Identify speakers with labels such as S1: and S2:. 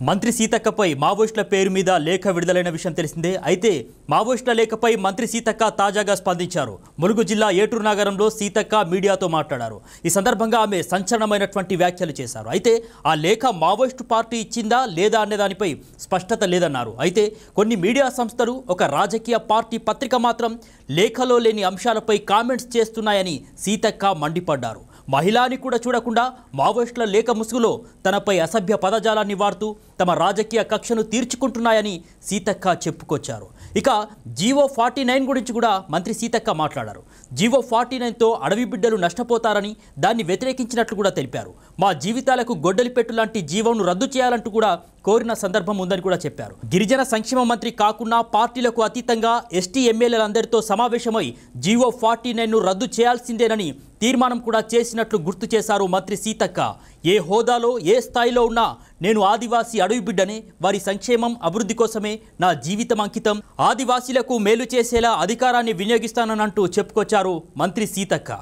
S1: మంత్రి సీతక్కపై మావోయిస్టుల పేరు మీద లేఖ విడుదలైన విషయం తెలిసిందే. అయితే మావోయిస్టుల లేఖపై మంత్రి సీతక్క తాజాగా స్పందించారు. ములుగు జిల్లా ఏటూరు నగరంలో సీతక్క మీడియాతో మాట్లాడారు. ఈ సందర్భంగా ఆమె సంచలనమైనటువంటి వ్యాఖ్యలు చేశారు. అయితే ఆ లేఖ మావోయిస్టు పార్టీ ఇచ్చిందా లేదా అనే దానిపై స్పష్టత లేదన్నారు. అయితే కొన్ని మీడియా సంస్థలు ఒక రాజకీయ పార్టీ పత్రిక మాత్రం లేఖలో లేని అంశాలపై కామెంట్స్ చేస్తున్నాయని సీతక్క మండిపడ్డారు. మహిళని కూడా చూడకుండా మావోయిస్టుల లేఖ ముసుగులో తనపై అసభ్య పదజాలాన్ని వాడుతూ తమ రాజకీయ కక్షను తీర్చుకుంటున్నాయని సీతక్క చెప్పుకొచ్చారు. ఇక జీవో 49 గురించి కూడా మంత్రి సీతక్క మాట్లాడారు. జీవో 49తో అడవి బిడ్డలు నష్టపోతారని దాన్ని వ్యతిరేకించినట్లు కూడా తెలిపారు. మా జీవితాలకు గొడ్డలిపెట్టు లాంటి జీవోను రద్దు చేయాలంటూ కూడా కోరిన సందర్భం ఉందని కూడా చెప్పారు. గిరిజన సంక్షేమ మంత్రి కాకుండా పార్టీలకు అతీతంగా ఎస్టీ ఎమ్మెల్యేలందరితో సమావేశమై జీవో 49ను రద్దు చేయాల్సిందేనని తీర్మానం కూడా చేసినట్లు గుర్తు చేశారు మంత్రి సీతక్క. ఏ హోదాలో ఏ స్థాయిలో ఉన్నా నేను ఆదివాసీ అడవి బిడ్డనే. వారి సంక్షేమం అభివృద్ధి కోసమే నా జీవితం అంకితం. ఆదివాసీలకు మేలు చేసేలా అధికారాన్ని వినియోగిస్తానంటూ చెప్పుకొచ్చారు మంత్రి సీతక్క.